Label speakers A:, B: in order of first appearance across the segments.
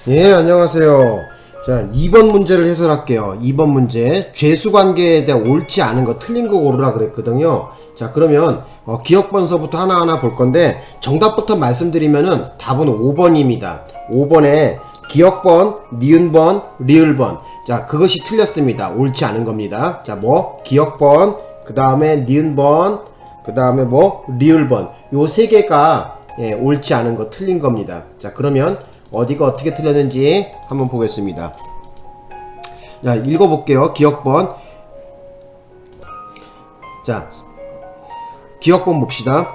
A: 예, 안녕하세요. 자, 2번 문제를 해설할게요. 2번 문제. 죄수관계에 대한 옳지 않은 거, 틀린 거 고르라 그랬거든요. 자, 그러면 기억번서부터 하나하나 볼 건데 정답부터 말씀드리면은 답은 5번입니다. 5번에 기억번, 니은번, 리을번. 자, 그것이 틀렸습니다. 옳지 않은 겁니다. 자, 기억번, 그 다음에 니은번, 그 다음에 리을번. 요 세 개가 옳지 않은 거 틀린 겁니다. 자, 그러면 어디가 어떻게 틀렸는지 한번 보겠습니다. 자, 읽어볼게요. 기억번. 자, 기억번 봅시다.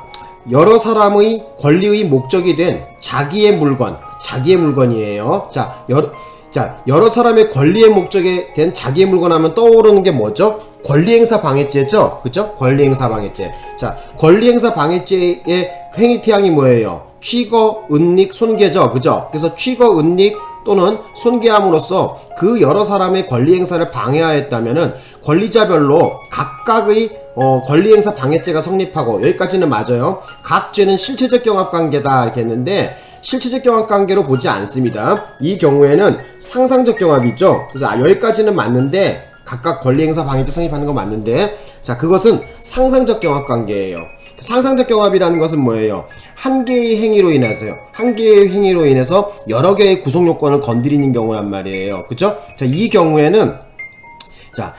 A: 여러 사람의 권리의 목적이 된 자기의 물건이에요. 자, 여러 사람의 권리의 목적이 된 자기의 물건 하면 떠오르는 게 뭐죠? 권리행사 방해죄죠? 그쵸? 권리행사 방해죄. 자, 권리행사 방해죄의 행위태양이 뭐예요? 취거, 은닉, 손괴죠. 그죠? 그래서 취거, 은닉 또는 손괴함으로써 그 여러 사람의 권리행사를 방해하였다면은 권리자별로 각각의 권리행사 방해죄가 성립하고, 여기까지는 맞아요. 각 죄는 실체적 경합관계다 이렇게 했는데 실체적 경합관계로 보지 않습니다. 이 경우에는 상상적 경합이죠. 그래서 여기까지는 맞는데 각각 권리행사 방해죄 성립하는 거 맞는데, 자, 그것은 상상적 경합관계예요. 상상적 경합이라는 것은 뭐예요? 한 개의 행위로 인해서 여러 개의 구성 요건을 건드리는 경우란 말이에요. 그쵸? 자, 이 경우에는, 자,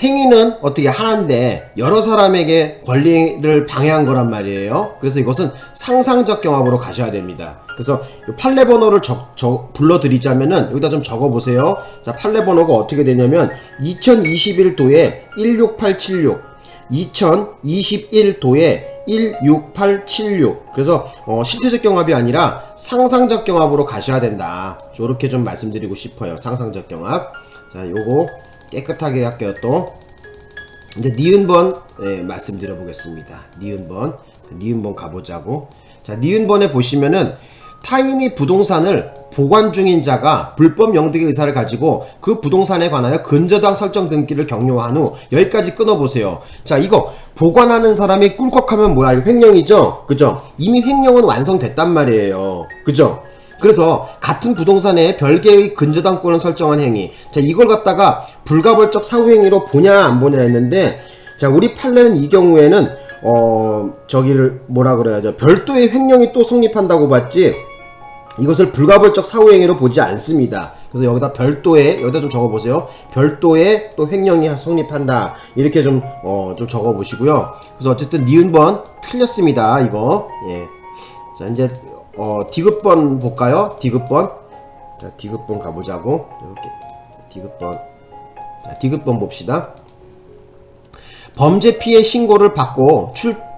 A: 행위는 어떻게 하나인데 여러 사람에게 권리를 방해한 거란 말이에요. 그래서 이것은 상상적 경합으로 가셔야 됩니다. 그래서 판례 번호를 불러드리자면은 여기다 좀 적어보세요. 자, 판례 번호가 어떻게 되냐면 2021도에 16876, 2021도에 16876. 그래서 실체적 경합이 아니라 상상적 경합으로 가셔야 된다. 요렇게 좀 말씀드리고 싶어요. 상상적 경합. 자, 요거 깨끗하게 할게요. 또 이제 니은번 말씀드려 보겠습니다. 니은번 가보자고. 자, 니은번에 보시면은 타인이 부동산을 보관 중인 자가 불법 영득의 의사를 가지고 그 부동산에 관하여 근저당 설정 등기를 격려한 후, 여기까지 끊어보세요. 자, 이거 보관하는 사람이 꿀꺽하면 뭐야? 이거 횡령이죠? 그죠? 이미 횡령은 완성됐단 말이에요. 그죠? 그래서 같은 부동산에 별개의 근저당권을 설정한 행위. 자, 이걸 갖다가 불가벌적 사후행위로 보냐 안 보냐 했는데, 자, 우리 판례는 이 경우에는 저기를 뭐라 그래야죠? 별도의 횡령이 또 성립한다고 봤지 이것을 불가벌적 사후행위로 보지 않습니다. 그래서 여기다 좀 적어보세요. 별도의 또 횡령이 성립한다. 이렇게 좀 적어보시고요. 그래서 어쨌든 니은번 틀렸습니다. 이거. 예. 자, 이제 디귿번 볼까요? 디귿번. 자, 디귿번 가보자고. 이렇게 디귿번. 자, 디귿번 봅시다. 범죄 피해 신고를 받고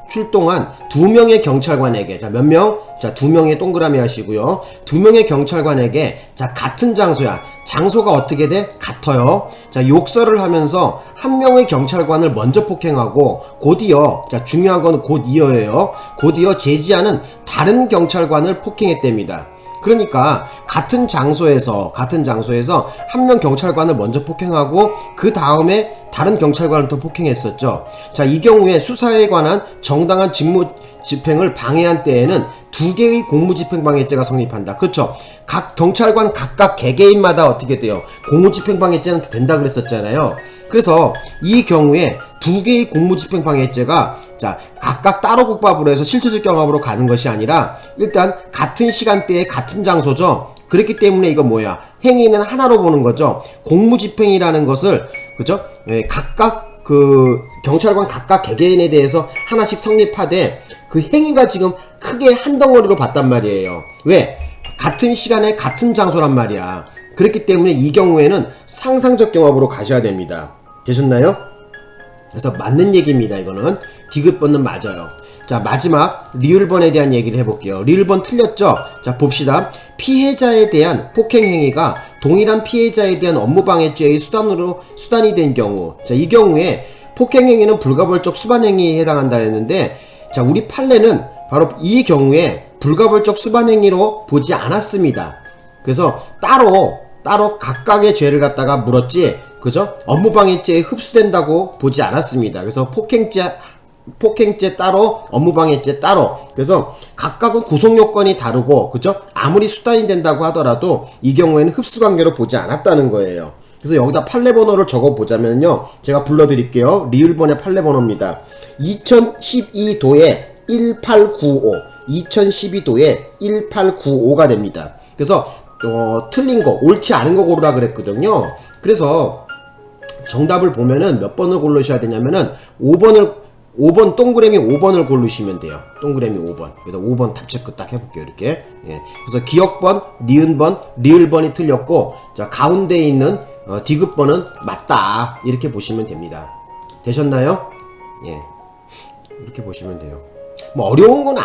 A: 출동한 2명의 경찰관에게, 자, 몇 명? 자, 2명의 동그라미 하시고요. 2명의 경찰관에게, 자, 같은 장소야. 장소가 어떻게 돼? 같아요. 자, 욕설을 하면서 한 명의 경찰관을 먼저 폭행하고 곧이어, 자, 중요한 건 곧이어예요. 곧이어 제지하는 다른 경찰관을 폭행했답니다. 그러니까 같은 장소에서 한 명 경찰관을 먼저 폭행하고 그 다음에 다른 경찰관을 더 폭행했었죠. 자, 이 경우에 수사에 관한 정당한 직무 집행을 방해한 때에는 2개의 공무집행방해죄가 성립한다. 그렇죠? 각 경찰관 각각 개개인마다 어떻게 돼요? 공무집행방해죄는 된다 그랬었잖아요. 그래서 이 경우에 2개의 공무집행방해죄가, 자, 각각 따로 국밥으로 해서 실체적 경합으로 가는 것이 아니라 일단 같은 시간대에 같은 장소죠. 그렇기 때문에 이거 뭐야? 행위는 하나로 보는 거죠. 공무집행이라는 것을, 그죠? 예, 각각 경찰관 각각 개개인에 대해서 하나씩 성립하되 그 행위가 지금 크게 한 덩어리로 봤단 말이에요. 왜? 같은 시간에 같은 장소란 말이야. 그렇기 때문에 이 경우에는 상상적 경합으로 가셔야 됩니다. 되셨나요? 그래서 맞는 얘기입니다. 이거는 디귿번은 맞아요. 자, 마지막 리을번에 대한 얘기를 해볼게요. 리을번 틀렸죠? 자, 봅시다. 피해자에 대한 폭행 행위가 동일한 피해자에 대한 업무방해죄의 수단이 된 경우, 자, 이 경우에 폭행 행위는 불가벌적 수반행위에 해당한다 했는데, 자, 우리 판례는 바로 이 경우에 불가벌적 수반행위로 보지 않았습니다. 그래서 따로 각각의 죄를 갖다가 물었지, 그죠? 업무방해죄에 흡수된다고 보지 않았습니다. 그래서 폭행죄 폭행죄 따로, 업무방해죄 따로. 그래서 각각은 구속 요건이 다르고, 그죠? 아무리 수단이 된다고 하더라도 이 경우에는 흡수관계로 보지 않았다는 거예요. 그래서 여기다 판례 번호를 적어 보자면요, 제가 불러드릴게요. 리을번의 판례 번호입니다. 2012도에 1895, 2012도에 1895가 됩니다. 그래서 틀린 거, 옳지 않은 거 고르라 그랬거든요. 그래서 정답을 보면은 몇 번을 고르셔야 되냐면은 5번 동그라미 5번을 고르시면 돼요. 동그라미 5번. 그래서 5번 답 체크 딱 해볼게요. 이렇게. 예. 그래서 기역번, 니은번, 리을번이 틀렸고, 자, 가운데 있는 디귿번은 맞다. 이렇게 보시면 됩니다. 되셨나요? 예. 이렇게 보시면 돼요. 뭐 어려운 건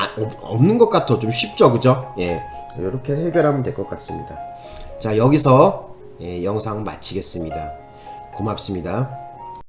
A: 없는 것 같아. 좀 쉽죠, 그죠? 예. 이렇게 해결하면 될 것 같습니다. 자, 여기서 영상 마치겠습니다. 고맙습니다.